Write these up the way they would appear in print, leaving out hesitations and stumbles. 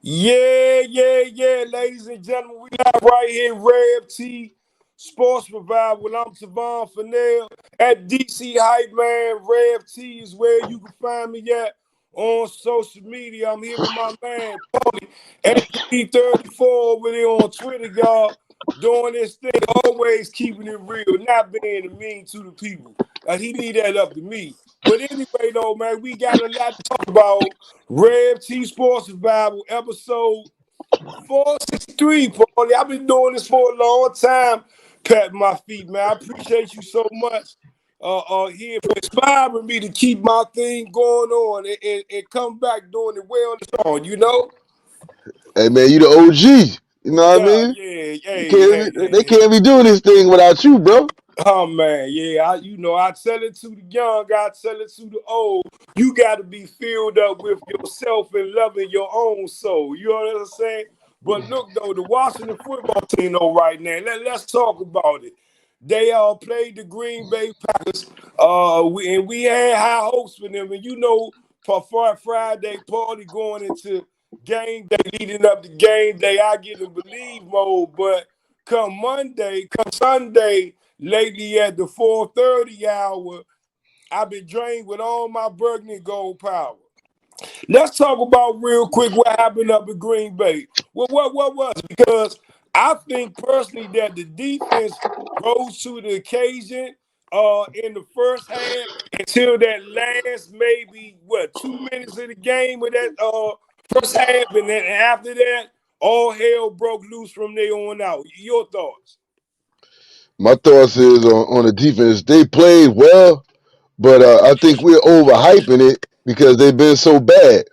Yeah, ladies and gentlemen, we live right here, Rev T Sports Revival. I'm Tavon Fennell at DC Hype Man. Rev T is where you can find me at on social media. I'm here with my man, Paulie, at 334 over there on Twitter, y'all. Doing this thing, always keeping it real, not being mean to the people. He leave that up to me. But anyway, though, man, we got a lot to talk about. Rev T Sports Survival, episode 463, Paulie. I've been doing this for a long time. Pat my feet, man. I appreciate you so much here for inspiring me to keep my thing going on and come back doing it well and on. Hey man, you the OG. You know what I Yeah, mean? yeah, You hey, can't hey, they hey. can't be doing this thing without you, bro. Oh man, yeah, I tell it to the young, I tell it to the old. You got to be filled up with yourself and loving your own soul. You know what I'm saying? But look though, the Washington football team though right now. Let's talk about it. They played the Green Bay Packers. We had high hopes for them, and for Friday party going into game day, leading up to game day, I get in believe mode. But come Sunday, lately at the 4:30 hour, I've been drained with all my burgundy gold power. Let's talk about real quick what happened up in Green Bay. Well, what was it? Because I think personally that the defense rose to the occasion in the first half until that last maybe 2 minutes of the game with that first half, and then after that, all hell broke loose from there on out. Your thoughts? My thoughts is on the defense. They played well, but I think we're overhyping it because they've been so bad.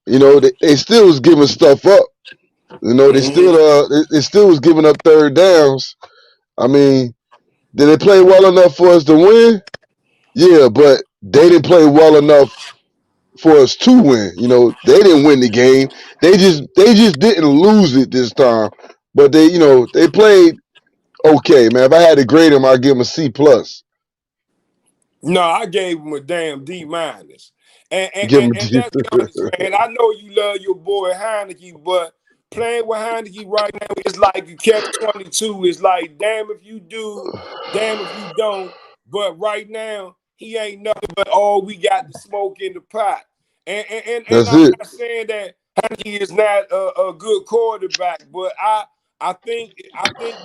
They still was giving stuff up. They still was giving up third downs. I mean, did they play well enough for us to win? Yeah, but they didn't play well enough for us to win. They didn't win the game. They just didn't lose it this time. But they played okay, man. If I had to grade them, I'd give them a C plus. No, I gave him a damn D minus. And, and, Give and, them a and D. let's be honest, man. I know you love your boy Heineke, but playing with Heineke right now is like you catch 22. It's like damn if you do, damn if you don't. But right now, he ain't nothing but all we got to smoke in the pot. And That's I'm it. not saying that Heineke is not a good quarterback, but I think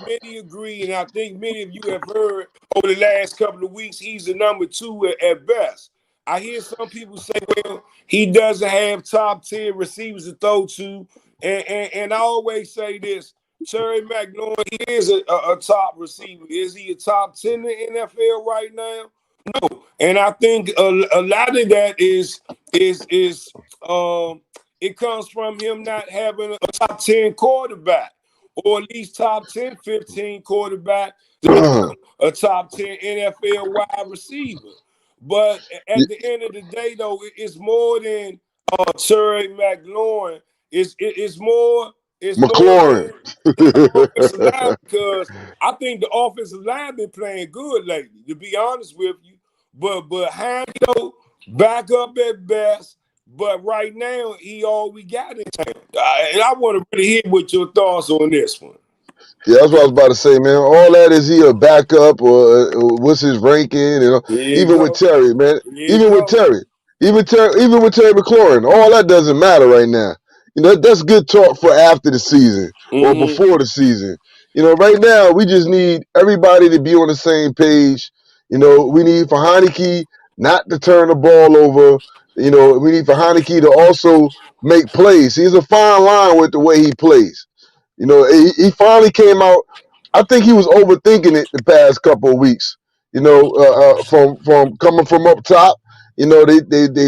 many agree, and I think many of you have heard over the last couple of weeks he's the number two at best. I hear some people say, well, he doesn't have top 10 receivers to throw to. And I always say this: Terry McLaurin, he is a top receiver. Is he a top 10 in the NFL right now? No. And I think a lot of that is um it comes from him not having a top 10 quarterback, or at least top 10, 15 quarterback to make him a top 10 NFL wide receiver. But at the end of the day, though, it's more than Terry McLaurin. It's more. It's more McLaurin. than the offensive line, because I think the offensive line been playing good lately. To be honest with you, but Hando back up at best. But right now, he all we got in town. And I want to really hear what your thoughts on this one. Yeah, that's what I was about to say, man. All that is he a backup or what's his ranking? Here you Even with go. Terry, man. Here you Even with go. Terry, even with Terry McLaurin, all that doesn't matter right now. That's good talk for after the season or Mm-hmm. before the season. Right now we just need everybody to be on the same page. We need for Heineke not to turn the ball over. We need for Heineke to also make plays. He's a fine line with the way he plays. He finally came out. I think he was overthinking it the past couple of weeks. From coming from up top. They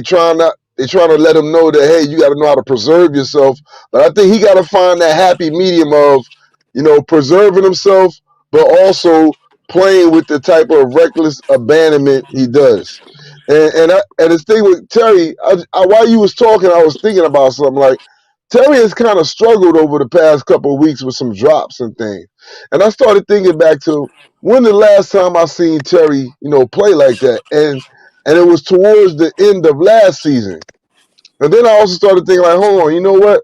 trying to let him know that, hey, you got to know how to preserve yourself. But I think he got to find that happy medium of preserving himself, but also playing with the type of reckless abandonment he does. And this thing with Terry, while you was talking, I was thinking about something like Terry has kind of struggled over the past couple of weeks with some drops and things. And I started thinking back to when the last time I seen Terry, play like that. And it was towards the end of last season. And then I also started thinking like, hold on, you know what?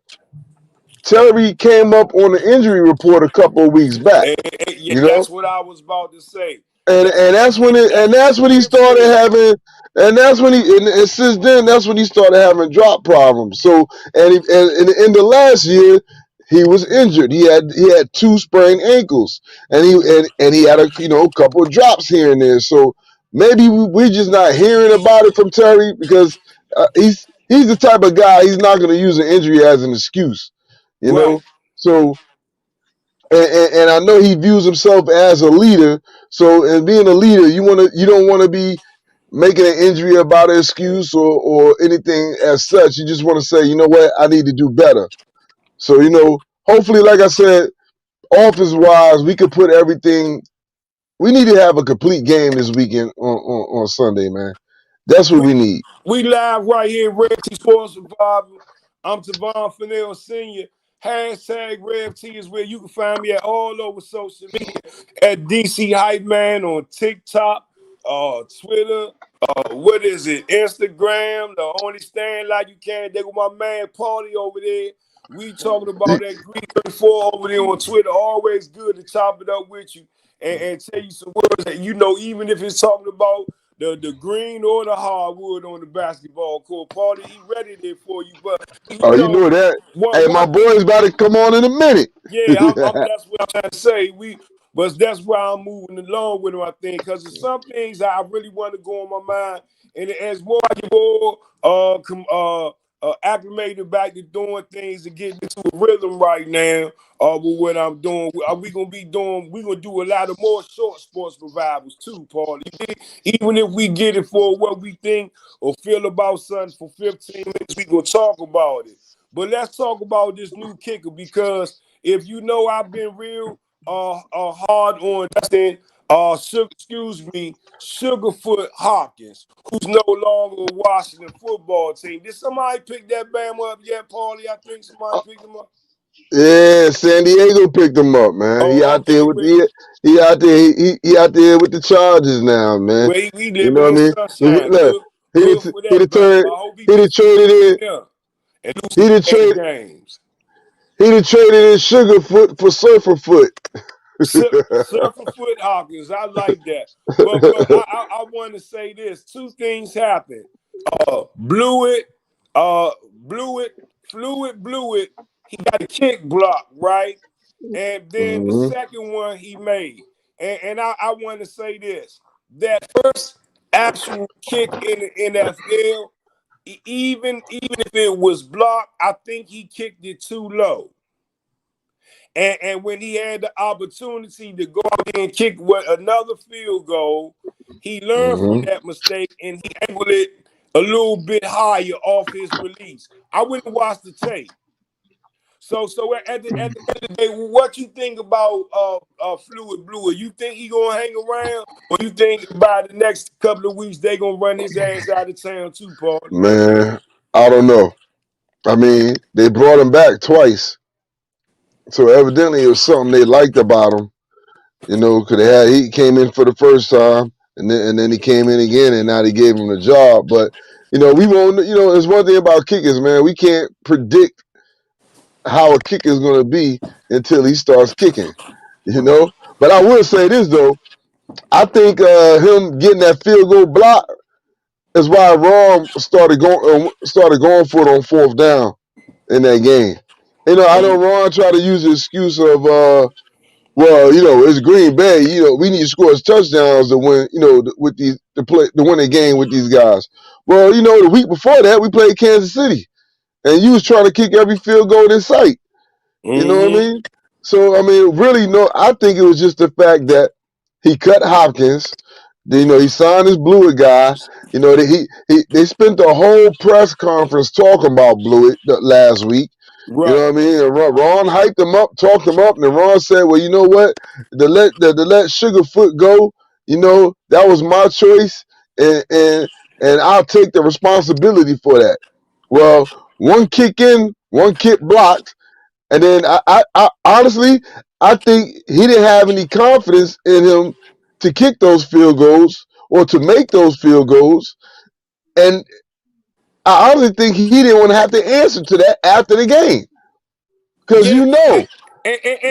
Terry came up on the injury report a couple of weeks back. Yeah, You know, that's what I was about to say. and that's when that's when he Cliff started said. having, and that's when and since then that's when he started having drop problems. So and in the last year he was injured. He had two sprained ankles, and he had a couple of drops here and there. So maybe we're just not hearing about it from Terry because he's the type of guy, he's not going to use an injury as an excuse. You Right. know, so and I know he views himself as a leader. So, and being a leader, you don't want to be making an injury about an excuse or anything as such. You just want to say, you know what, I need to do better. So, hopefully, like I said, office wise, we could put everything. We need to have a complete game this weekend on Sunday, man. That's what We we need. we live right here, Red T Sports Survival. I'm Tavon Fennell Sr. Hashtag Rev T is where you can find me at all over social media at DC Hype Man on TikTok, Twitter, what is it? Instagram, the only stand like you can. There with my man Paulie over there. We talking about that Green 34 over there on Twitter. Always good to chop it up with you and tell you some words that even if it's talking about the green or the hardwood on the basketball court. Paulie, he ready there for you. But Oh, you know that. Hey, my one thing, boy's about to come on in a minute. yeah, that's what I'm trying to say. But that's why I'm moving along with him, I think, because there's some things I really want to go on my mind, and as more I get more acclimated back to doing things and getting into a rhythm right now, with what I'm doing, we're gonna do a lot of more short sports revivals too, Paul. Even if we get it for what we think or feel about something for 15 minutes, we gonna talk about it. But let's talk about this new kicker because if you know I've been real hard on Dustin Sugarfoot Hopkins, who's no longer a Washington football team. Did somebody pick that Bama up yet, Paulie? I think somebody picked him up. Yeah, San Diego picked him up, man. He Oh, out there okay. with he out there he out there with the Chargers now, man. Well, he You living know what I in mean? sunshine. Look, Good for he that done Bama. turned I hope he he get done traded in yeah and do he done some trade games. he done traded in Sugarfoot for Surferfoot. Surfer Foot Hawkins, I like that. But I want to say this: two things happened. Blew it, blew it. He got a kick block right, and then the Mhm. second one he made. And I want to say this: that first actual kick in the NFL, even if it was blocked, I think he kicked it too low. And when he had the opportunity to go out there and kick another field goal, he learned from Mhm. that mistake and he angled it a little bit higher off his release. I went and watched the tape. So at the end of the day, what you think about Fluid Blue? You think he gonna hang around, or you think by the next couple of weeks they gonna run his ass out of town too, Party? Man, I don't know. I mean, they brought him back twice. So evidently it was something they liked about him. Because he came in for the first time, and then he came in again, and now they gave him the job. But we won't. There's one thing about kickers, man. We can't predict how a kicker is going to be until he starts kicking. But I will say this though. I think him getting that field goal block is why Ron started going for it on fourth down in that game. I know Ron tried to use the excuse of well, it's Green Bay. We need to score touchdowns to win. With these to win a game with these guys. Well, the week before that we played Kansas City, and you was trying to kick every field goal in sight. You know what I Mm-hmm. mean? So I mean, really, no. I think it was just the fact that he cut Hopkins. He signed this Blewett guy. They spent the whole press conference talking about Blewett last week. You know Right. what I mean? And Ron hyped him up, talked him up, and then Ron said, "Well, you know what? To let Sugarfoot go, that was my choice, and I'll take the responsibility for that." Well, one kick in, one kick blocked, and then I honestly, I think he didn't have any confidence in him to kick those field goals or to make those field goals, and I honestly think he didn't want to have to answer to that after the game. Because Yeah, you know,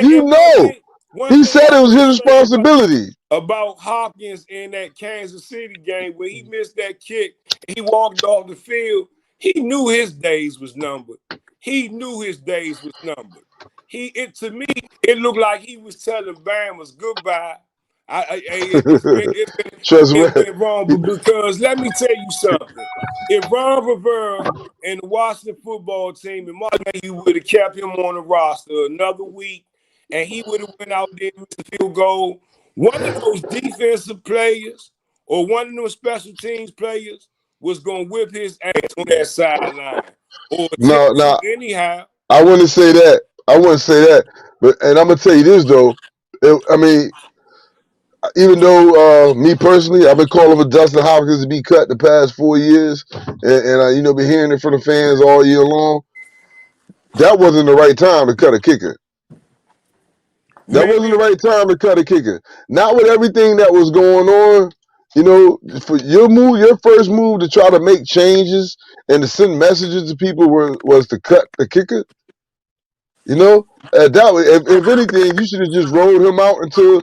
you and know. one He thing said I it was his will say responsibility. about Hopkins in that Kansas City game when he missed that kick, he walked off the field. He knew his days was numbered. He knew his days was numbered. To me, it looked like he was telling Bama's goodbye. Trust me. It went wrong, but because let me tell you something. If Ron Rivera and the Washington football team and Mark you would have kept him on the roster another week, and he would have went out there with the field goal, one of those defensive players or one of those special teams players was going to whip his ass on that sideline or No, attempt to no, anyhow. I wouldn't say that. I wouldn't say that. But and I'm gonna tell you this though. I mean, even though me personally, I've been calling for Dustin Hopkins to be cut the past 4 years, and I, been hearing it from the fans all year long. That wasn't the right time to cut a kicker. That wasn't Maybe the right time to cut a kicker. Not with everything that was going on. For your first move to try to make changes and to send messages to people was to cut the kicker. That way, if anything, you should have just rolled him out until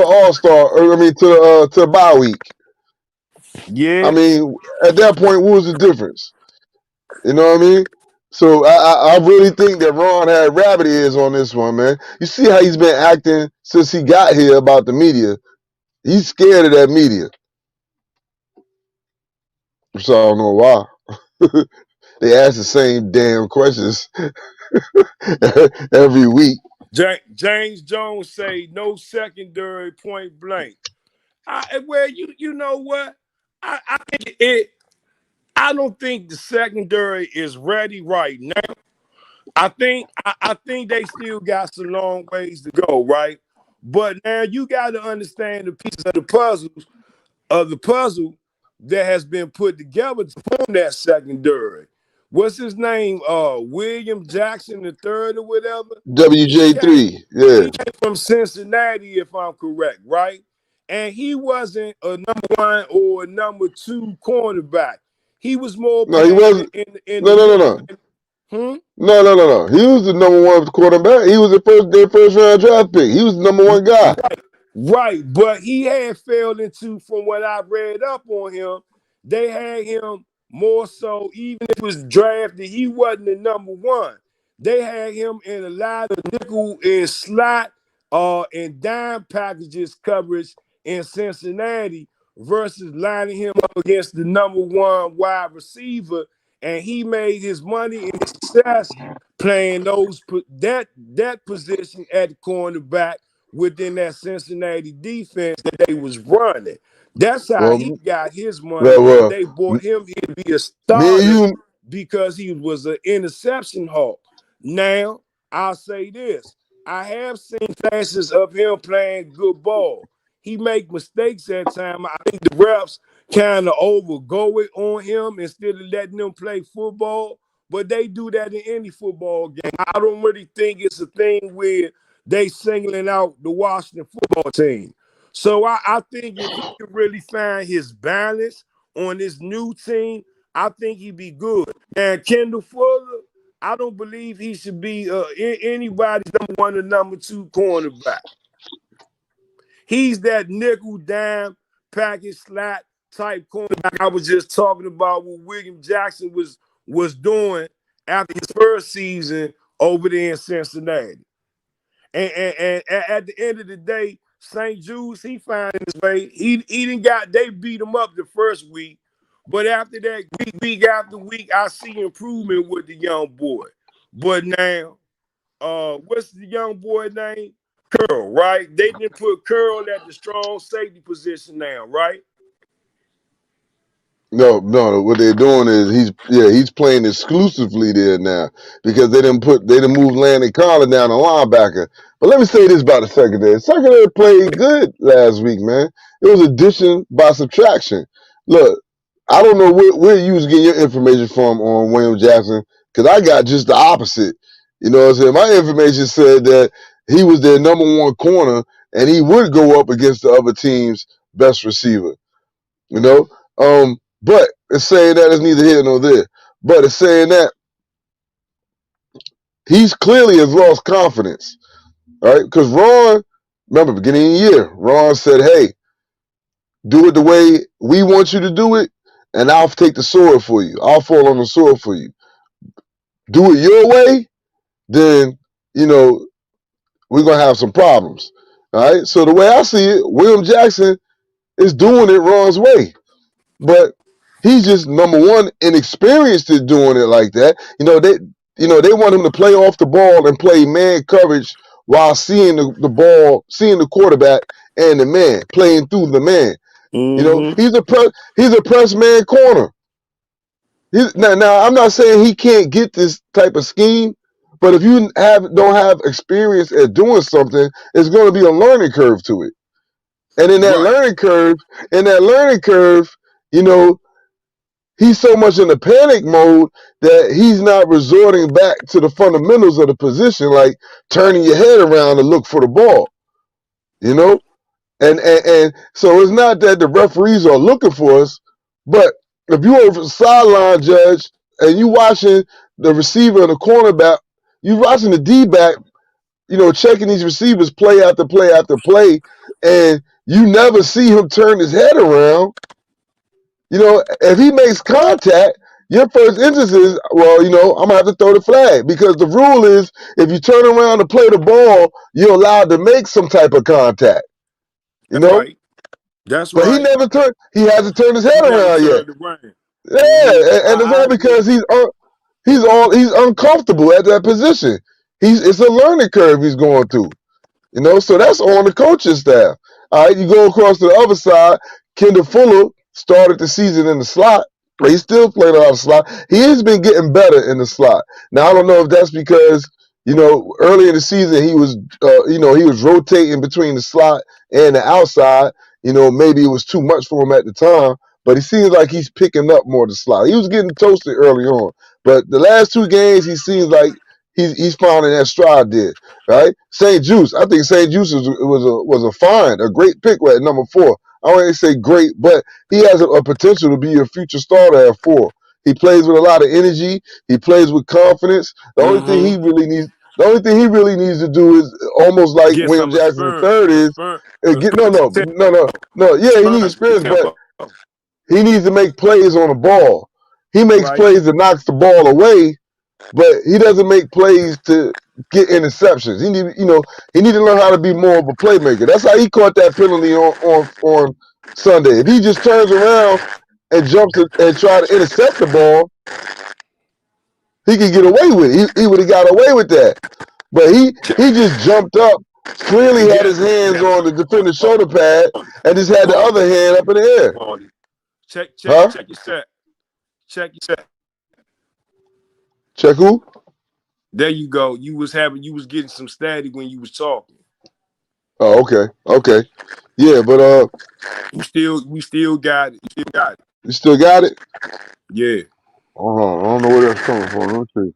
All-Star, or I mean to bye week. I yeah. mean, at that point, what was the difference? You know what I mean? So I really think that Ron had rabbit ears on this one, man. You see how he's been acting since he got here about the media. He's scared of that media. So I don't know why. They ask the same damn questions every week. James Jones say no secondary point blank. You know what? I think I don't think the secondary is ready right now. I think they still got some long ways to go, right? But now you got to understand the pieces of the puzzle that has been put together to form that secondary. What's his name? William Jackson the third or whatever. He came WJ3, yeah. he came from Cincinnati, if I'm correct, right? And he wasn't a number one or a number two cornerback. He was more No, he playing wasn't. in the No, no, no, middle. no. Hmm? No, no, no, no. He was the number one quarterback. He was their first round draft pick. He was the number one guy. Right. But he had failed into, from what I read up on him, they had him more so, even if it was drafted, he wasn't the number one. They had him in a lot of nickel and slot and dime packages coverage in Cincinnati versus lining him up against the number one wide receiver. And he made his money and success playing that position at the cornerback within that Cincinnati defense that they was running. That's how Well, he got his money, well, and well they brought him here to be a me and starter you, because he was an interception hawk. Now, I'll say this. I have seen flashes of him playing good ball. He make mistakes at times. I think the refs kind of overgo it on him instead of letting them play football. But they do that in any football game. I don't really think it's a thing where they singling out the Washington football team. So I think if he could really find his balance on this new team, I think he'd be good. And Kendall Fuller, I don't believe he should be anybody's number one or number two cornerback. He's that nickel dime package slot type cornerback I was just talking about what William Jackson was doing after his first season over there in Cincinnati. And at the end of the day, St. Jude's, he found his way. He didn't they beat him up the first week. But after that, week after week, I see improvement with the young boy. But now, what's the young boy name? Curl, right? They didn't put Curl at the strong safety position now, right? no, no. What they're doing is he's playing exclusively there now because they didn't move Landon Collins down the linebacker. But let me say this about the secondary. Secondary played good last week, man. It was addition by subtraction. Look, I don't know where you was getting your information from on William Jackson because I got just the opposite. You know what I'm saying? My information said that he was their number one corner and he would go up against the other team's best receiver. You know, but it's saying that it's neither here nor there. But it's saying that he's clearly has lost confidence. All right, because Ron, remember beginning of the year, Ron said, "Hey, do it the way we want you to do it, and I'll take the sword for you. I'll fall on the sword for you. Do it your way, then you know we're gonna have some problems." All right. So the way I see it, William Jackson is doing it Ron's way, but he's just number one inexperienced at doing it like that. They want him to play off the ball and play man coverage while seeing the ball, seeing the quarterback and the man playing through the man. Mm-hmm. He's a press man corner. Now I'm not saying he can't get this type of scheme, but if you don't have experience at doing something, it's going to be a learning curve to it. And in that Right. learning curve, you know, he's so much in a panic mode that he's not resorting back to the fundamentals of the position, like turning your head around to look for the ball. You know, and so it's not that the referees are looking for us, but if you're a sideline judge and you watching the receiver and the cornerback, you watching the D-back, checking these receivers play after play after play, and you never see him turn his head around. If he makes contact, your first interest is, well, I'm gonna have to throw the flag, because the rule is if you turn around to play the ball, you're allowed to make some type of contact. That's right. That's But right. he hasn't turned his head He never around yet. turned around. Yeah, and it's I all agree. because he's uncomfortable at that position. It's a learning curve he's going through. So that's on the coaching staff. All right, you go across to the other side. Kendall Fuller started the season in the slot, but he's still playing a lot of slot. He has been getting better in the slot. Now I don't know if that's because early in the season he was he was rotating between the slot and the outside. Maybe it was too much for him at the time, but he seems like he's picking up more of the slot. He was getting toasted early on, but the last 2 games he seems like he's finding that stride there. Right, St. Juice. I think St. Juice was a find, a great pick at number 4. I wouldn't say great, but he has a potential to be a future starter at 4. He plays with a lot of energy. He plays with confidence. The only thing he really needs to do is almost like Get William some Jackson experience. III is get no. Yeah, he needs experience, but Tempo. he needs to make plays on the ball. He makes Right. plays that knocks the ball away, but he doesn't make plays to get interceptions. He need to learn how to be more of a playmaker. That's how he caught that penalty on Sunday. If he just turns around and jumps and try to intercept the ball, he could get away with it. He would have got away with that. But he just jumped up, clearly had his hands on the defender's shoulder pad, and just had the other hand up in the air. Check Huh? your set. Check your set. Check who? There you go. You was getting some static when you was talking. Oh, okay. Yeah, but we still got it. you still got it? Yeah. Hold on. I don't know where that's coming from. Let me see.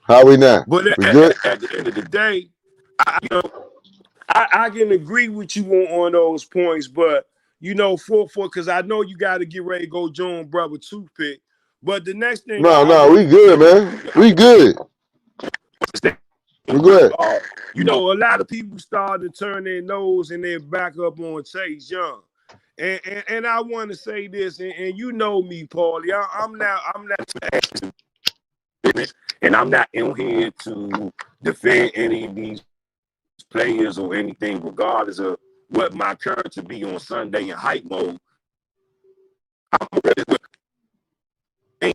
How we now? But We good? at the end of the day, I can agree with you on those points, but because I know you got to get ready to go join Brother Toothpick. But the next thing No, we good, man. We good. We're good. A lot of people started to turn their nose and their back up on Chase Young. And I want to say this, and you know me, Paulie. I'm not, and I'm not in here to defend any of these players or anything, regardless of what my character be on Sunday in hype mode.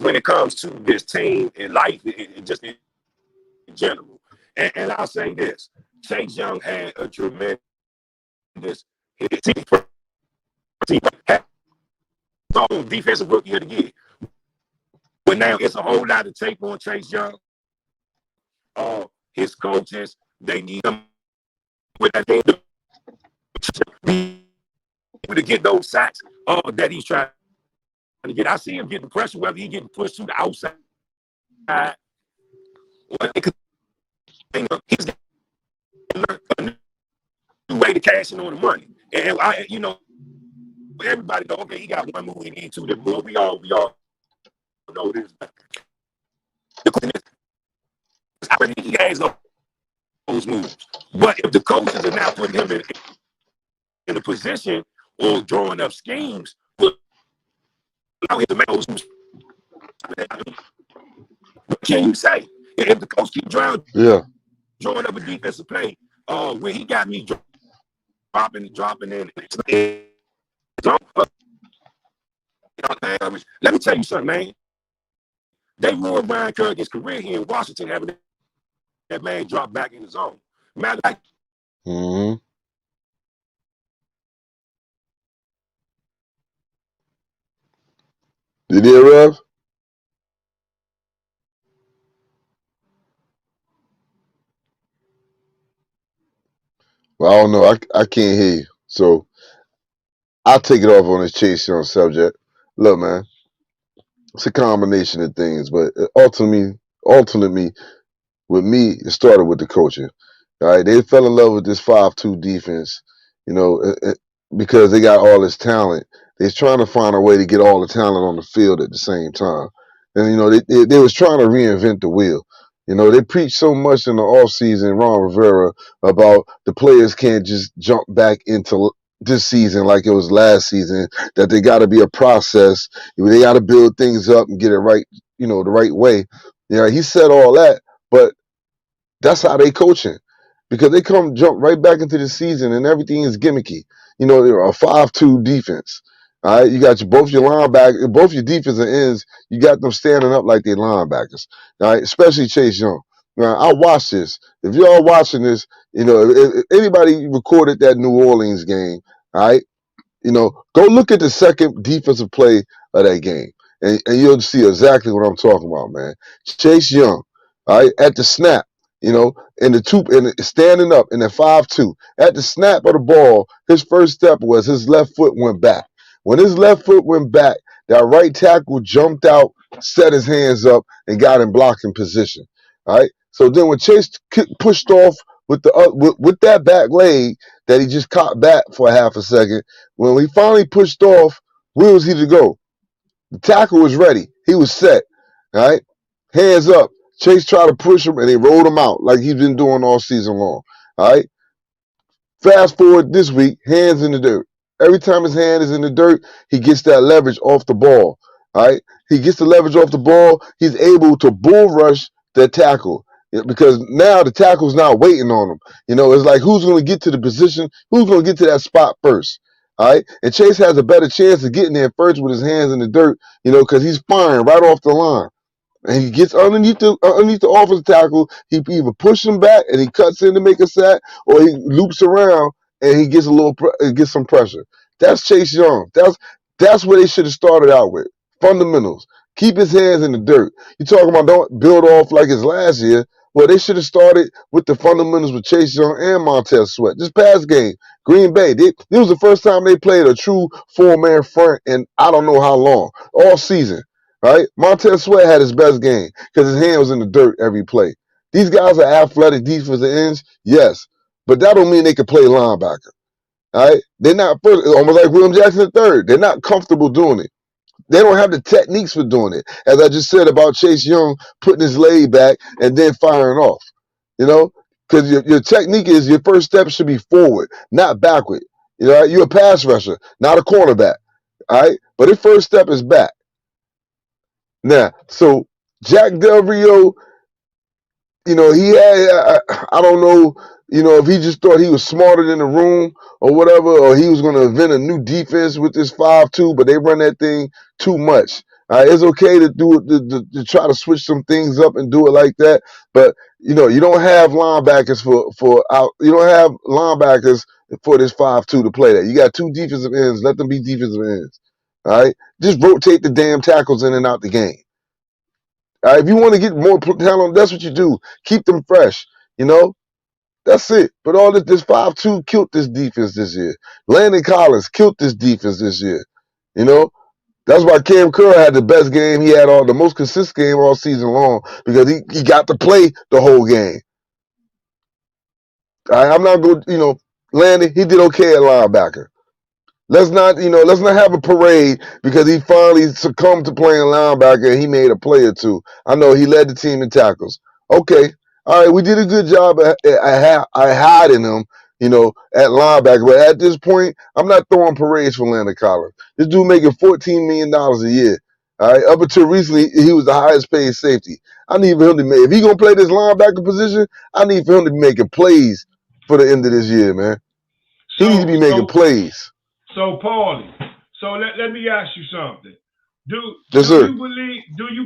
When it comes to this team and life, just in general. And I'll say this: Chase Young had a tremendous team defensive rookie of the year. But now it's a whole lot of tape on Chase Young. His coaches, they need him with that thing to get those sacks that he's trying to get. I see him getting pressure, whether he's getting pushed to the outside. He's a new way to cash in on the money. And everybody know, okay, he got one move he needs to. We all know this. The question is, I think he has those moves. But if the coaches are now putting him in a position or drawing up schemes, will allow him to make those moves. What can you say? If the coach keep drawing up a defensive play, where he got me dropping in, let me tell you something, man. They ruined Brian Kerrigan's career here in Washington, having that man drop back in the zone. Matter of fact, You did, Rev? Well, I don't know. I can't hear you. So I'll take it off on this Chase Young subject. Look, man, it's a combination of things, but ultimately, with me, it started with the coaching. All right, they fell in love with this 5-2 defense, you know, because they got all this talent. They're trying to find a way to get all the talent on the field at the same time. And, you know, they was trying to reinvent the wheel. You know, they preached so much in the offseason, Ron Rivera, about the players can't just jump back into this season like it was last season, that they got to be a process. They got to build things up and get it right, you know, the right way. Yeah, he said all that, but that's how they coaching, because they jump right back into the season and everything is gimmicky. You know, they're a 5-2 defense. All right, you got both your linebackers, both your defensive ends. You got them standing up like they're linebackers. All right, especially Chase Young. Now, I watched this. If y'all watching this, you know, if anybody recorded that New Orleans game, all right, you know, go look at the second defensive play of that game, and you'll see exactly what I'm talking about, man. Chase Young, all right, at the snap, you know, standing up in the 5-2, at the snap of the ball, his first step was his left foot went back. When his left foot went back, that right tackle jumped out, set his hands up, and got in blocking position. All right. So then when Chase pushed off with with that back leg that he just caught back for a half a second, when we finally pushed off, where was he to go? The tackle was ready. He was set. All right. Hands up. Chase tried to push him and they rolled him out like he's been doing all season long. All right. Fast forward this week, hands in the dirt. Every time his hand is in the dirt, he gets that leverage off the ball. All right. He gets the leverage off the ball. He's able to bull rush the tackle, because now the tackle's not waiting on him. You know, it's like, who's going to get to the position? Who's going to get to that spot first? All right. And Chase has a better chance of getting there first with his hands in the dirt, you know, because he's firing right off the line. And he gets underneath the offensive tackle. He either pushes him back and he cuts in to make a sack, or he loops around and he gets gets some pressure. That's Chase Young. That's where they should have started out with. Fundamentals. Keep his hands in the dirt. You talking about don't build off like his last year. Well, they should have started with the fundamentals with Chase Young and Montez Sweat. This past game, Green Bay, this was the first time they played a true four-man front in I don't know how long, all season. Right? Montez Sweat had his best game because his hand was in the dirt every play. These guys are athletic defensive ends, yes, but that don't mean they can play linebacker. All right? They're not almost like William Jackson III. They're not comfortable doing it. They don't have the techniques for doing it. As I just said about Chase Young putting his leg back and then firing off. You know, because your technique is your first step should be forward, not backward. You know, you're a pass rusher, not a cornerback. All right, but his first step is back. Now, so Jack Del Rio, you know, he had, I don't know, you know, if he just thought he was smarter than the room or whatever, or he was going to invent a new defense with this 5-2, but they run that thing too much. It's okay to do it, to try to switch some things up and do it like that, but you know, you don't have linebackers you don't have linebackers for this 5-2 to play that. You got two defensive ends, let them be defensive ends. All right, just rotate the damn tackles in and out the game. All right, if you want to get more talent, that's what you do. Keep them fresh. You know, that's it. But all this 5-2 killed this defense this year. Landon Collins killed this defense this year. You know, that's why Cam Curl had the best game. He had the most consistent game all season long, because he got to play the whole game. All right, I'm not going. You know, Landon, he did okay at linebacker. Let's not, let's not have a parade because he finally succumbed to playing linebacker and he made a play or two. I know he led the team in tackles. Okay. All right. We did a good job at hiding him, at linebacker. But at this point, I'm not throwing parades for Landon Collins. This dude making $14 million a year. All right. Up until recently, he was the highest paid safety. I need for him to make, if he going to play this linebacker position, I need for him to be making plays for the end of this year, man. He needs to be making plays. So, Paulie, let me ask you something. Do Yes, you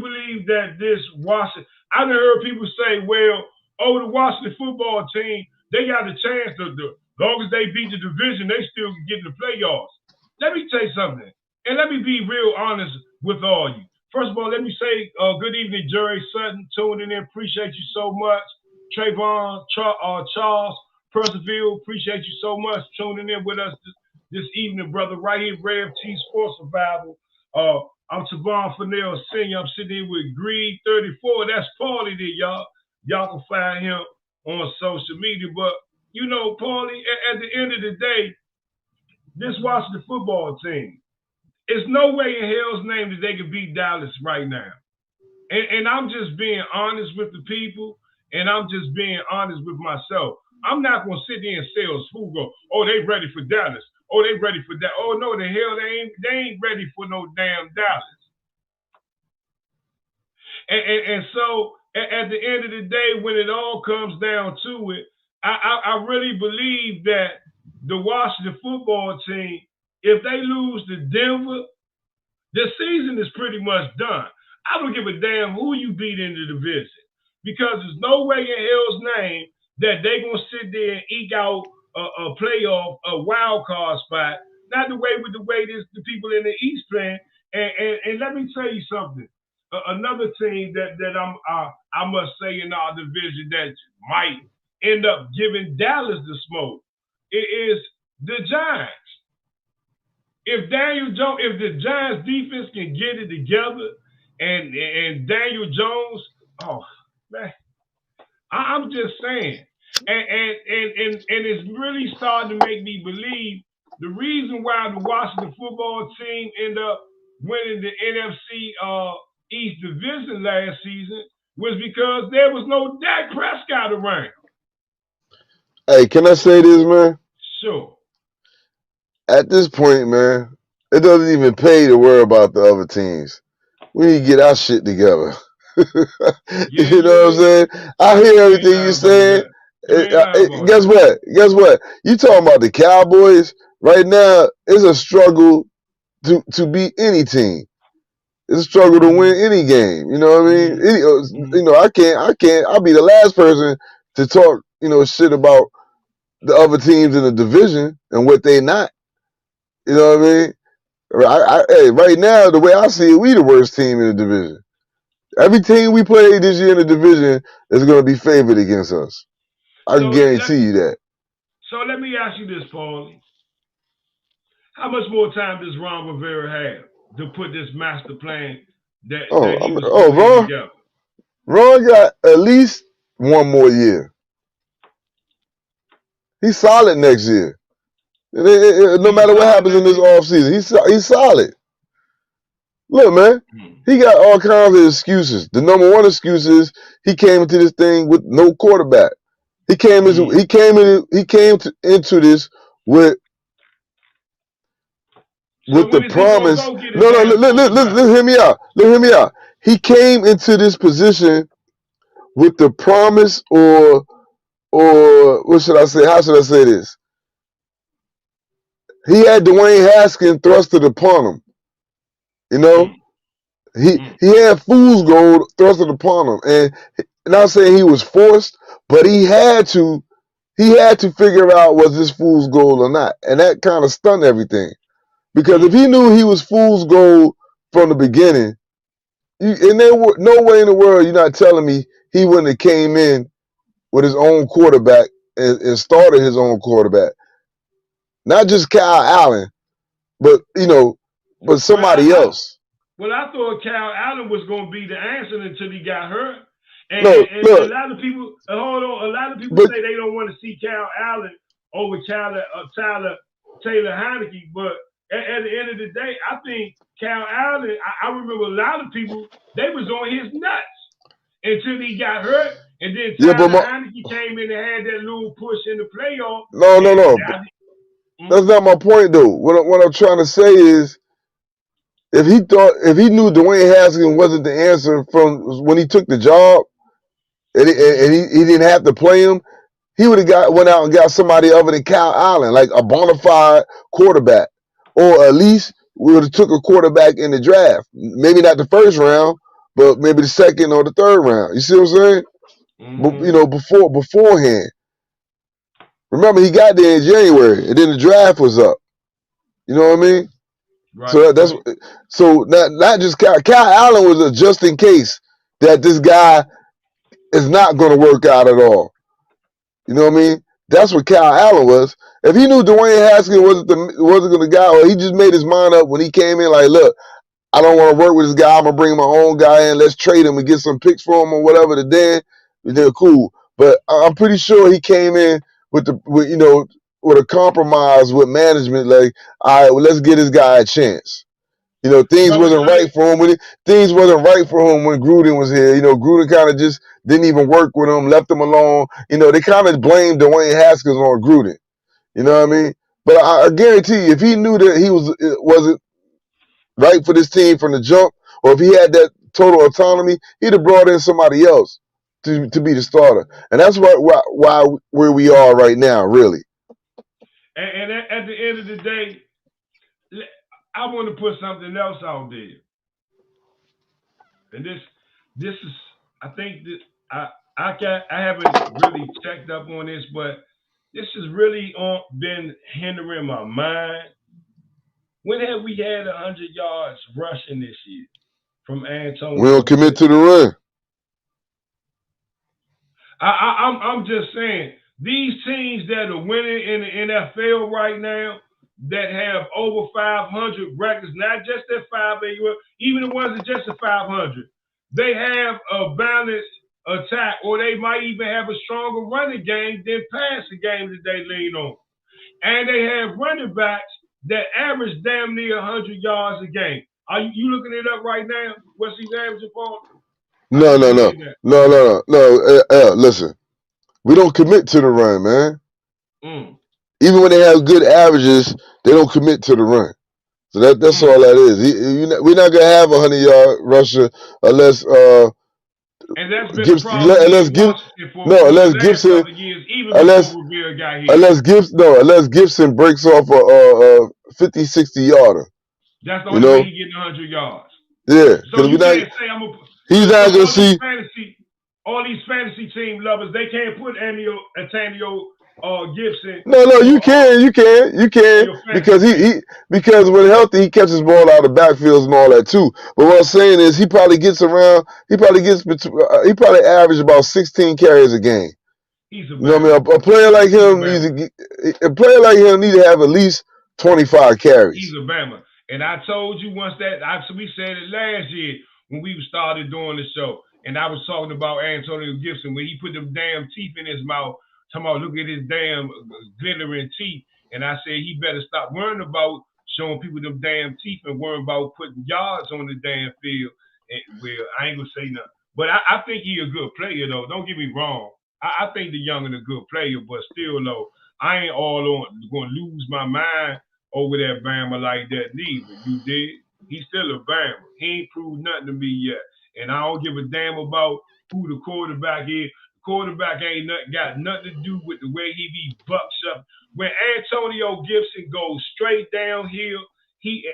believe that this Washington? I've heard people say, well, the Washington football team, they got a chance to, as long as they beat the division, they still can get in the playoffs. Let me tell you something, and let me be real honest with all you. First of all, let me say good evening, Jerry Sutton, tuning in. Appreciate you so much. Trayvon, Charles, Percival, appreciate you so much tuning in with us this evening, brother, right here, Rev T Sports Survival. I'm Tavon Fennell Sr. I'm sitting here with Greed 34. That's Paulie there, y'all. Y'all can find him on social media. But, Paulie, at the end of the day, this Washington football team, there's no way in hell's name that they could beat Dallas right now. And I'm just being honest with the people, and I'm just being honest with myself. I'm not going to sit there and say, they ready for Dallas. Oh, they ready for that. Oh, no, the hell, they ain't ready for no damn Dallas. And so at the end of the day, when it all comes down to it, I really believe that the Washington football team, if they lose to Denver, the season is pretty much done. I don't give a damn who you beat in the division, because there's no way in hell's name that they going to sit there and eke out a playoff, a wild card spot. Not the way the people in the East playing. And let me tell you something. Another team that I must say in our division that might end up giving Dallas the smoke, it is the Giants. If the Giants defense can get it together, and Daniel Jones, oh man, I'm just saying. And it's really starting to make me believe the reason why the Washington football team ended up winning the NFC East Division last season was because there was no Dak Prescott around. Hey, can I say this, man? Sure. At this point, man, it doesn't even pay to worry about the other teams. We need to get our shit together. You know what I'm saying? I hear everything you're saying. Guess what? You talking about the Cowboys right now? It's a struggle to beat any team. It's a struggle to win any game. You know what I mean? I can't. I'll be the last person to talk, shit about the other teams in the division and what they not. You know what I mean? Hey, right now, the way I see it, we the worst team in the division. Every team we play this year in the division is going to be favored against us. I can guarantee you that. So let me ask you this, Paulie. How much more time does Ron Rivera have to put this master plan that he was putting together? Ron got at least one more year. He's solid next year. No matter what happens in this offseason, he's solid. Look, man, he got all kinds of excuses. The number one excuse is he came into this thing with no quarterback. He came into this with the promise. No, let's hear me out. Hear me out. He came into this position with the promise, or what should I say? How should I say this? He had Dwayne Haskins thrusted upon him. You know, he had fool's gold thrusted upon him, and not saying he was forced, but he had to figure out was this fool's gold or not, and that kind of stunned everything. Because if he knew he was fool's gold from the beginning, and there were no way in the world you're not telling me he wouldn't have came in with his own quarterback and started his own quarterback. Not just Kyle Allen, but somebody else. Well, I thought Kyle Allen was going to be the answer until he got hurt. And a lot of people, say they don't want to see Kyle Allen over Taylor Heinicke, but at the end of the day, I think Cal Allen, I remember a lot of people, they was on his nuts until he got hurt. And then Yeah, but Tyler Heineke came in and had that little push in the playoff. no. That's not my point though. What I'm trying to say is, if he knew Dwayne Haskins wasn't the answer from when he took the job, and he didn't have to play him, he would have went out and got somebody other than Cal Allen, like a bona fide quarterback, or at least we would have took a quarterback in the draft. Maybe not the first round, but maybe the second or the third round. You see what I'm saying? But you know, beforehand. Remember, he got there in January, and then the draft was up. You know what I mean? Right. So that's so not just Cal Allen was a just in case that this guy is not going to work out at all. You know what I mean? That's what Cal Allen was. If he knew Dwayne Haskins wasn't the guy, or he just made his mind up when he came in, like, look, I don't want to work with this guy. I'm gonna bring my own guy in. Let's trade him and get some picks for him or whatever. They're cool. But I'm pretty sure he came in with a compromise with management. Like, all right, well, let's give this guy a chance. You know, things wasn't right for him when Gruden was here. You know, Gruden kind of just didn't even work with him, left him alone. You know, they kind of blamed Dwayne Haskins on Gruden. You know what I mean? But I guarantee you, if he knew that he wasn't right for this team from the jump, or if he had that total autonomy, he'd have brought in somebody else to be the starter. And that's why where we are right now, really. And at the end of the day, I want to put something else out there. And this is, I think that I haven't really checked up on this, but this has really been hindering my mind. When have we had 100 yards rushing this year from Antonio? We don't commit to the run. I'm just saying, these teams that are winning in the NFL right now, that have over 500 records, not just that 500, even the ones that just at 500, they have a balanced attack, or they might even have a stronger running game than passing game that they lean on. And they have running backs that average damn near 100 yards a game. Are you looking it up right now? What's he averaging for? No. Listen, we don't commit to the run, man. Even when they have good averages, they don't commit to the run. So that's all that is. We're not gonna have 100-yard rusher unless and that's been the problem unless Gibson breaks off a 50, 60 yarder. That's the only way he getting 100 yards. Yeah. So you can't say he's not gonna see all these fantasy team lovers. They can't put Antonio Gibson. No, you can because when healthy, he catches ball out of backfields and all that too. But what I'm saying is, he probably average about 16 carries a game. He's a you know what I mean? A player like him need to have at least 25 carries. He's a Bama, and I told you once that we said it last year when we started doing the show, and I was talking about Antonio Gibson when he put them damn teeth in his mouth. Talking about, look at his damn glittering teeth. And I said he better stop worrying about showing people them damn teeth and worrying about putting yards on the damn field. And, well, I ain't gonna say nothing. But I think he a good player though. Don't get me wrong. I think the youngin' a good player, but still though, I ain't all on gonna lose my mind over that Bama like that neither. You did? He's still a Bama. He ain't proved nothing to me yet. And I don't give a damn about who the quarterback is. Quarterback ain't got nothing to do with the way he be buck shuffling. When Antonio Gibson goes straight downhill,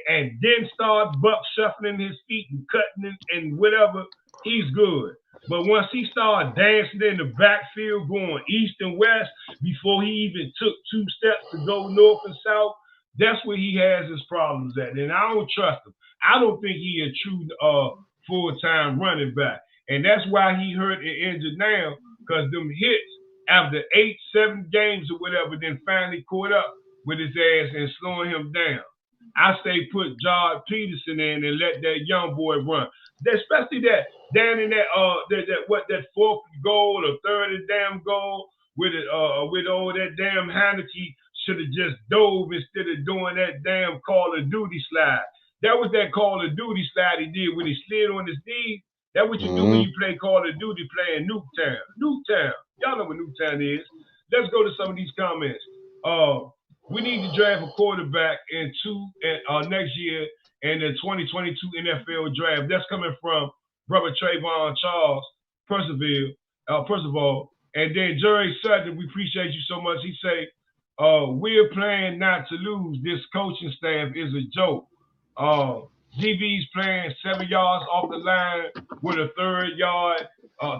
and then start buck shuffling his feet and cutting and whatever, he's good. But once he started dancing in the backfield, going east and west, before he even took 2 steps to go north and south, that's where he has his problems at. And I don't trust him. I don't think he a true full-time running back. And that's why he hurt and injured now. Because them hits after 8, 7 games or whatever, then finally caught up with his ass and slowing him down. I say put Jard Peterson in and let that young boy run. Especially that down in that 4th goal or 3rd and damn goal with all that damn Heineke should have just dove instead of doing that damn Call of Duty slide. That was that Call of Duty slide he did when he slid on his knee. That's what you do when you play Call of Duty playing Nuketown. Nuketown. Y'all know what Nuketown is. Let's go to some of these comments. We need to draft a quarterback next year in the 2022 NFL draft. That's coming from brother Trayvon Charles Percival. And then Jerry Sutton, we appreciate you so much. He say, we're playing not to lose. This coaching staff is a joke. DB's playing 7 yards off the line with a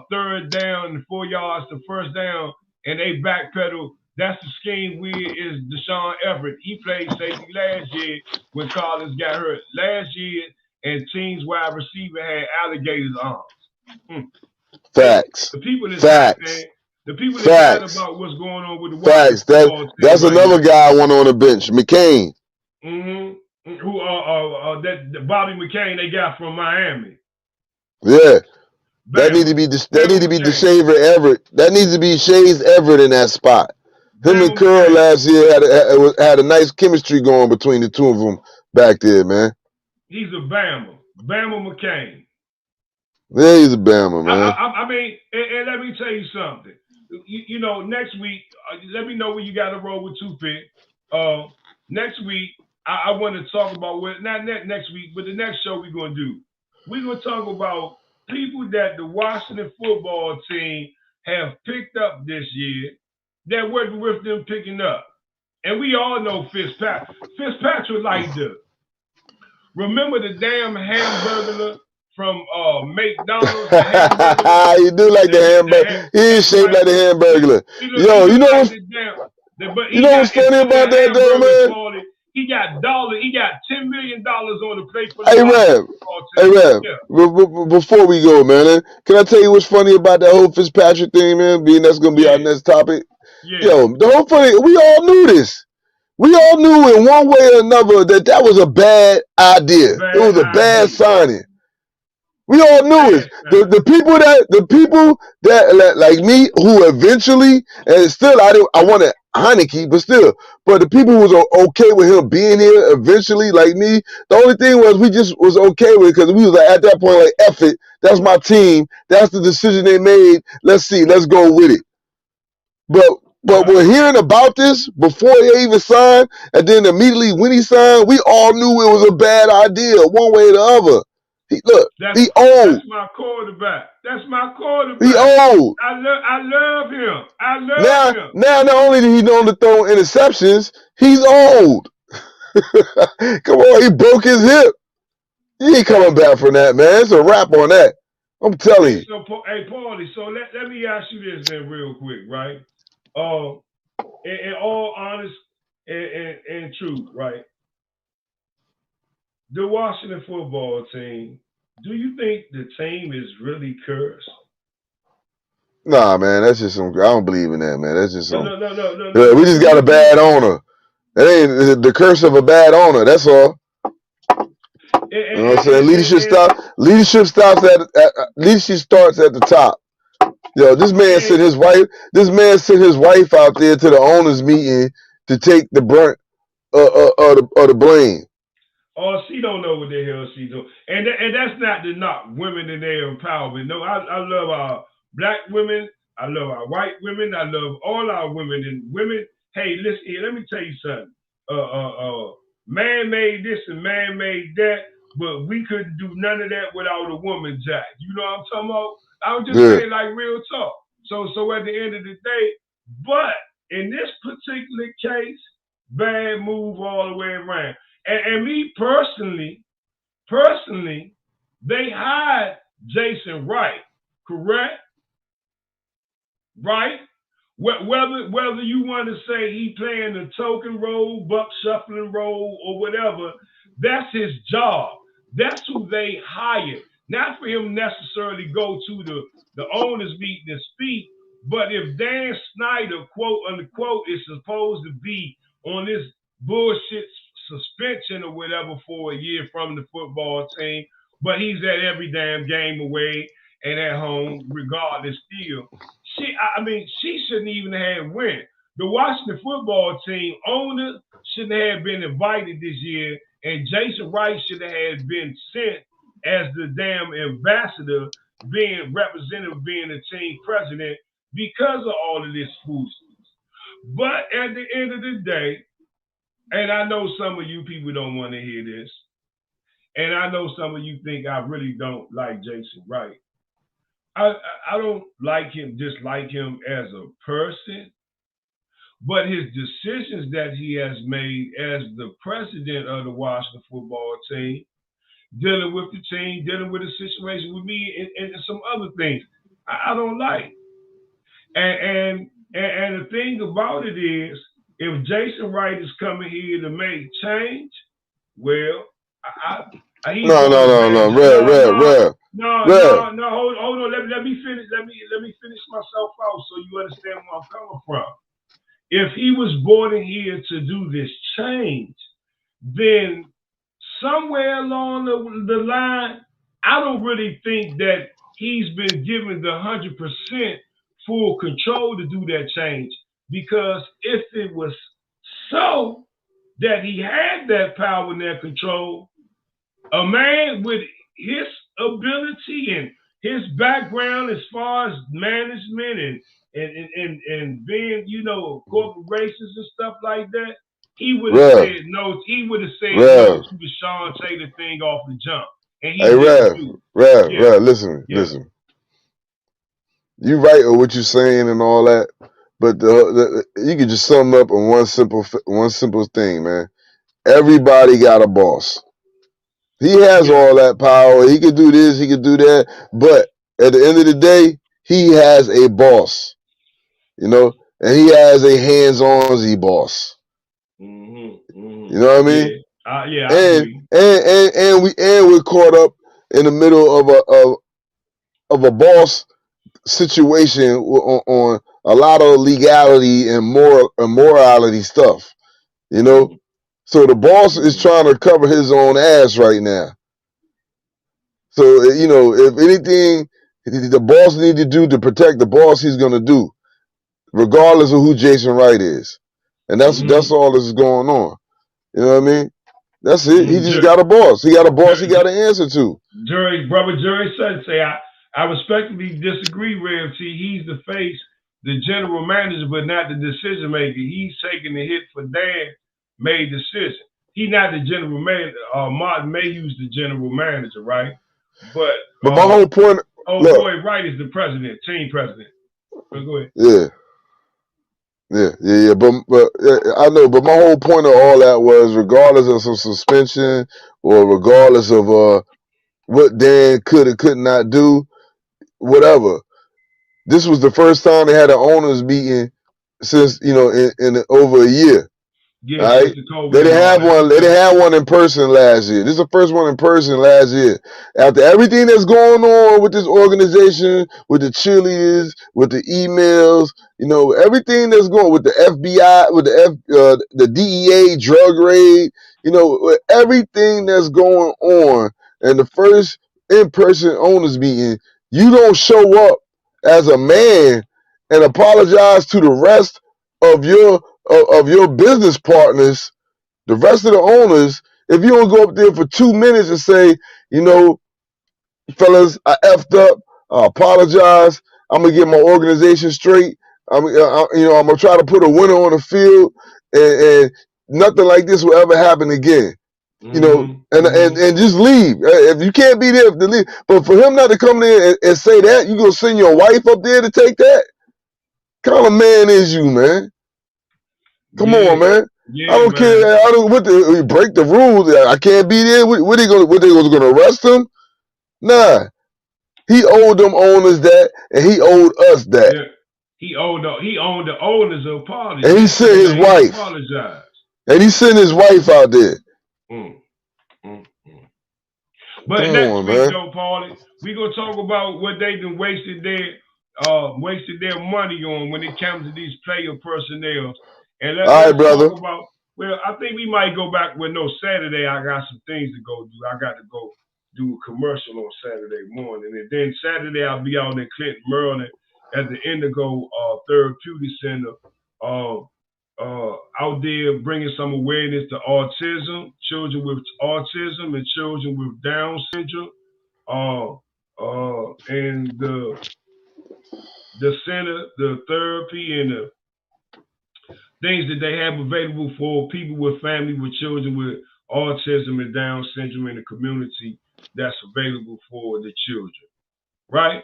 third down and 4 yards to first down, and they backpedal. That's the scheme is Deshaun Everett. He played safety last year when Collins got hurt. Last year, and team's wide receiver had alligator's arms. Facts. The people that Facts. The people that talk about what's going on with the Facts. That's another guy I want on the bench, McCain. Who that Bobby McCain they got from Miami. Yeah. That need to be DeShaver Everett. That needs to be Shays Everett in that spot. Him and Curl last year had a nice chemistry going between the two of them back there, man. He's a Bama McCain. Yeah, he's a Bama, man. I mean, and let me tell you something. You know, next week, let me know when you got to roll with Toothpick. Next week, I want to talk about not next week, but the next show we're going to do. We're going to talk about people that the Washington football team have picked up this year that wasn't with them picking up. And we all know Fitzpatrick. Fitzpatrick like remember the damn hamburger from McDonald's? You do like the hamburger. He is shaped like the hamburger. Yo, you know what's funny about that though, man? He got $10 million on the plate for the Hey, Rev. Yeah. Before we go, man, can I tell you what's funny about that whole Fitzpatrick thing, man? Being that's gonna be our next topic. Yeah. Yo, the whole funny, we all knew this. We all knew in one way or another that was a bad idea. It was a bad signing. We all knew it. The people that like me who eventually, and still I wanted Heineke, but the people who was okay with him being here eventually, like me, the only thing was we just was okay with it because we was like at that point like F it, that's my team, that's the decision they made. Let's go with it. But we're hearing about this before he even signed, and then immediately when he signed, we all knew it was a bad idea, one way or the other. He old. That's my quarterback. He old. I love him. Now, not only did he only throw interceptions, he's old. Come on, he broke his hip. He ain't coming back from that, man. It's a wrap on that. I'm telling you. Hey, Paulie, so let me ask you this then real quick, right? In all honest and truth, right? The Washington football team, do you think the team is really cursed? Nah, man, that's just some. I don't believe in that, man. That's just some. No. We just got a bad owner. That ain't the curse of a bad owner. That's all. You know what I'm saying? Leadership starts at the top. Yo, this man sent his wife out there to the owners' meeting to take the brunt of the blame. Oh, she don't know what the hell she do. And that's not to knock women in their empowerment. No, I love our black women. I love our white women. I love all our women. And women, hey, listen here, let me tell you something. Man made this and man made that, but we couldn't do none of that without a woman, Jack. You know what I'm talking about? I'm just saying like real talk. So at the end of the day, but in this particular case, bad move all the way around. And me personally, they hired Jason Wright, correct? Right? Whether you want to say he playing the token role, buck shuffling role, or whatever, that's his job. That's who they hired. Not for him necessarily go to the owners meeting and speak, but if Dan Snyder, quote unquote, is supposed to be on this bullshit suspension or whatever for a year from the football team, but he's at every damn game away and at home regardless still. She shouldn't even have win. The Washington football team owner shouldn't have been invited this year, and Jason Wright should have been sent as the damn ambassador, being representative, being the team president because of all of this foolishness. But at the end of the day, and I know some of you people don't want to hear this, and I know some of you think I really don't like Jason Wright. I don't like him, dislike him as a person, but his decisions that he has made as the president of the Washington football team, dealing with the team, dealing with the situation with me, and some other things, I don't like. And the thing about it is, if Jason Wright is coming here to make change, well, he's No, going no, to no, no, manage. Rev. No. Hold on. Let me finish. Let me finish myself out so you understand where I'm coming from. If he was brought in here to do this change, then somewhere along the line, I don't really think that he's been given the 100% full control to do that change. Because if it was so that he had that power and that control, a man with his ability and his background as far as management and being, corporations and stuff like that, he would have Rev, said no. He would have said no Rev. to the Sean Taylor thing off the jump, and he Hey, didn't do it. Yeah, Rev, listen. You right on what you're saying and all that, but you can just sum up in one simple thing, man. Everybody got a boss. He has all that power. He can do this, he can do that, but at the end of the day, he has a boss, and he has a hands-on boss. Mm-hmm. You know what I mean? I agree. And we're caught up in the middle of a boss situation on a lot of legality and morality stuff. So the boss is trying to cover his own ass right now. So if anything the boss needs to do to protect the boss, he's gonna do, regardless of who Jason Wright is, and that's all that's going on. You know what I mean? That's it. He just got a boss. He got a boss. He got to answer to. Jerry Sutton say, I respectfully disagree, Rev T. He's the face, the general manager, but not the decision maker. He's taking the hit for Dan made decision. He's not the general manager. Martin Mayhew's the general manager, right? But my whole point. Boy Wright is the president, team president. But go ahead. Yeah. But I know. But my whole point of all that was, regardless of some suspension or regardless of what Dan could or could not do, whatever. This was the first time they had an owners meeting since in over a year. Yeah, right? They didn't have one. They didn't have one in person last year. This is the first one in person last year. After everything that's going on with this organization, with the cheerleaders, with the emails, everything that's going with the FBI, with the DEA drug raid, with everything that's going on, and the first in-person owners meeting, you don't show up as a man and apologize to the rest of your business partners, the rest of the owners. If you don't go up there for 2 minutes and say, fellas, I effed up, I apologize, I'm gonna get my organization straight, I'm gonna try to put a winner on the field, and nothing like this will ever happen again. And just leave. If you can't be there, to leave. But for him not to come there and say that, you gonna send your wife up there to take that? What kind of man is you, man? Come on, man. I don't care. I don't break the rules. I can't be there. What they gonna arrest him? Nah. He owed them owners that, and he owed us that. Yeah. He owned the owners of apology. And he sent his wife. Apologize. And he sent his wife out there. But next week, though, Paulie, we gonna talk about what they done wasted their money on when it comes to these player personnel. And let's talk about. Well, I think we might go back with Saturday. I got some things to go do. I got to go do a commercial on Saturday morning, and then Saturday I'll be out in Clinton, Maryland, at the Indigo Therapeutic Center out there bringing some awareness to autism, children with autism, and children with Down syndrome. And the center, the therapy, and the things that they have available for people with family with children with autism and Down syndrome in the community that's available for the children, right?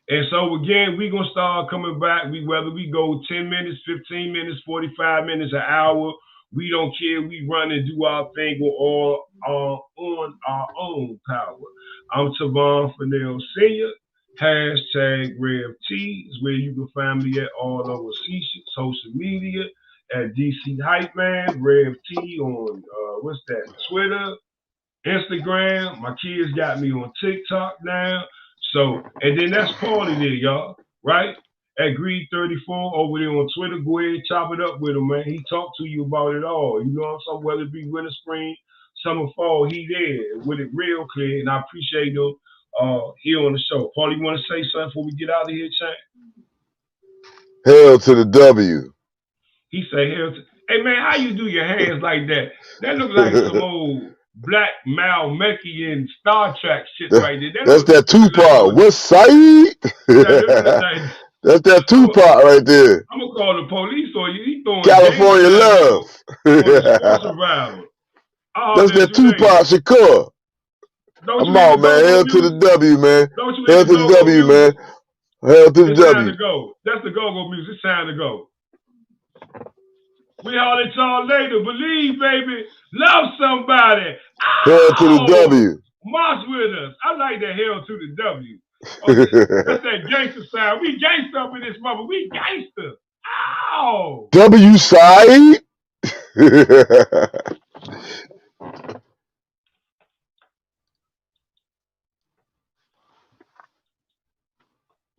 And so again, we're gonna start coming back. Whether we go 10 minutes, 15 minutes, 45 minutes, an hour, we don't care. We run and do our thing on our own power. I'm Tavon Fennell Sr. Hashtag RevT is where you can find me at all over social media at DC Hype Man, RevT on what's that? Twitter, Instagram. My kids got me on TikTok now. So, and then that's Paulie there, y'all, right? At Greed 34 over there on Twitter. Go ahead, chop it up with him, man. He talked to you about it all. You know what I'm saying? Whether it be winter, spring, summer, fall, he there with it real clear. And I appreciate him here on the show. Paulie, you want to say something before we get out of here, Champ? Hell to the W. He say hell to... Hey, man, how you do your hands like that? That looks like some old Black Malmekian Star Trek shit right there. That's that Tupac. West Side. That's that Tupac right there. I'm gonna call the police on you. He throwing California love. That's that Tupac Shakur. I'm out, man. Hell to the W, man. Hell to the W, man. Hell to the W. It's time to go. That's the go-go music. It's time to go. We holler at y'all later. Believe, baby. Love somebody. Hell to the W. March with us. I like that hell to the W. Okay. That's that gangster side. We gangster up in this mother. We gangster. Ow. W side.